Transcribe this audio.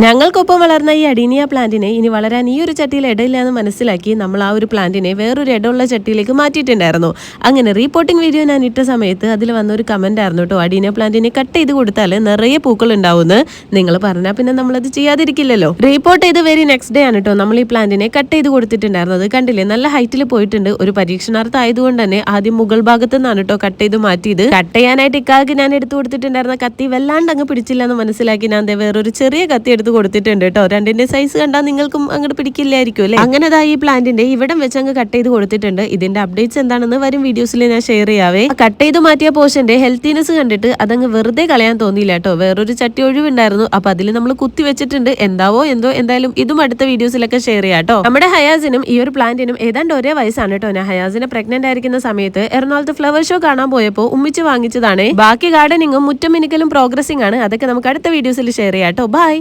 ഞങ്ങൾക്കൊപ്പം വളർന്ന ഈ അഡീനിയ പ്ലാന്റിനെ ഇനി വളരാൻ ഈ ഒരു ചട്ടിയിൽ ഇടയില്ല എന്ന് മനസ്സിലാക്കി നമ്മൾ ആ ഒരു പ്ലാന്റിനെ വേറൊരു ഇടമുള്ള ചട്ടിയിലേക്ക് മാറ്റിയിട്ടുണ്ടായിരുന്നു. അങ്ങനെ റീപോർട്ടിംഗ് വീഡിയോ ഞാൻ ഇട്ട സമയത്ത് അതിൽ വന്ന ഒരു കമന്റ് ആയിരുന്നു കേട്ടോ, അഡീനിയ പ്ലാന്റിനെ കട്ട് ചെയ്ത് കൊടുത്താൽ നിറയെ പൂക്കൾ ഉണ്ടാവുമെന്ന്. നിങ്ങൾ പറഞ്ഞാൽ പിന്നെ നമ്മളത് ചെയ്യാതിരിക്കില്ലല്ലോ. റീപോർട്ട് ചെയ്ത് വെരി നെക്സ്റ്റ് ഡേ ആണ് കേട്ടോ നമ്മൾ ഈ പ്ലാന്റിനെ കട്ട് ചെയ്ത് കൊടുത്തിട്ടുണ്ടായിരുന്നത്. കണ്ടില്ലേ, നല്ല ഹൈറ്റിൽ പോയിട്ടുണ്ട്. ഒരു പരീക്ഷണാർത്ഥം ആയതുകൊണ്ട് തന്നെ ആദ്യം മുകൾ ഭാഗത്ത് നിന്നാണ് കേട്ടോ കട്ട് ചെയ്ത് മാറ്റിയത്. കട്ട് ചെയ്യാനായിട്ട് ഇക്കാക്ക് ഞാൻ എടുത്തു കൊടുത്തിട്ടുണ്ടായിരുന്ന കത്തി വല്ലാണ്ട് അങ്ങ് പിടിച്ചില്ല എന്ന് മനസ്സിലാക്കി ഞാൻ വേറൊരു ചെറിയ കത്തി എടുത്ത് കൊടുത്തിട്ടുണ്ട് കേട്ടോ. രണ്ടിന്റെ സൈസ് കണ്ടാൽ നിങ്ങൾക്കും അങ്ങോട്ട് പിടിക്കില്ലായിരിക്കും അല്ലേ. അങ്ങനെതാ ഈ പ്ലാന്റിന്റെ ഇവിടം വെച്ച് അങ്ങ് കട്ട് ചെയ്ത് കൊടുത്തിട്ടുണ്ട്. ഇതിന്റെ അപ്ഡേറ്റ്സ് എന്താണെന്ന് വരും വീഡിയോസിൽ ഞാൻ ഷെയർ ചെയ്യാവേ. കട്ട് ചെയ്ത് മാറ്റിയ പോർഷന്റെ ഹെൽത്തിനെസ് കണ്ടിട്ട് അതങ്ങ് വെറുതെ കളയാൻ തോന്നിയില്ല കേട്ടോ. വേറൊരു ചട്ടി ഒഴിവുണ്ടായിരുന്നു, അപ്പൊ അതിൽ നമ്മൾ കുത്തി വെച്ചിട്ടുണ്ട്. എന്താവോ എന്തോ, എന്തായാലും ഇതും അടുത്ത വീഡിയോസിലൊക്കെ ഷെയർ ചെയ്യാം കേട്ടോ. നമ്മുടെ ഹയാസിനും ഈ ഒരു പ്ലാന്റിനും ഏതാണ്ട് ഒരേ വയസ്സാണ് കേട്ടോ. ഞാൻ ഹയാസിനെ പ്രഗ്നന്റ് ആയിരിക്കുന്ന സമയത്ത് എറണാകുളത്ത് ഫ്ലവർ ഷോ കാണാൻ പോയപ്പോൾ ഉമ്മിച്ച് വാങ്ങിച്ചതാണ്. ബാക്കി ഗാർഡനിങ്ങും മുറ്റം മിനിക്കലും പ്രോഗ്രസിംഗ് ആണ്. അതൊക്കെ നമുക്ക് അടുത്ത വീഡിയോസിൽ ഷെയർ ചെയ്യാം കേട്ടോ. ബൈ.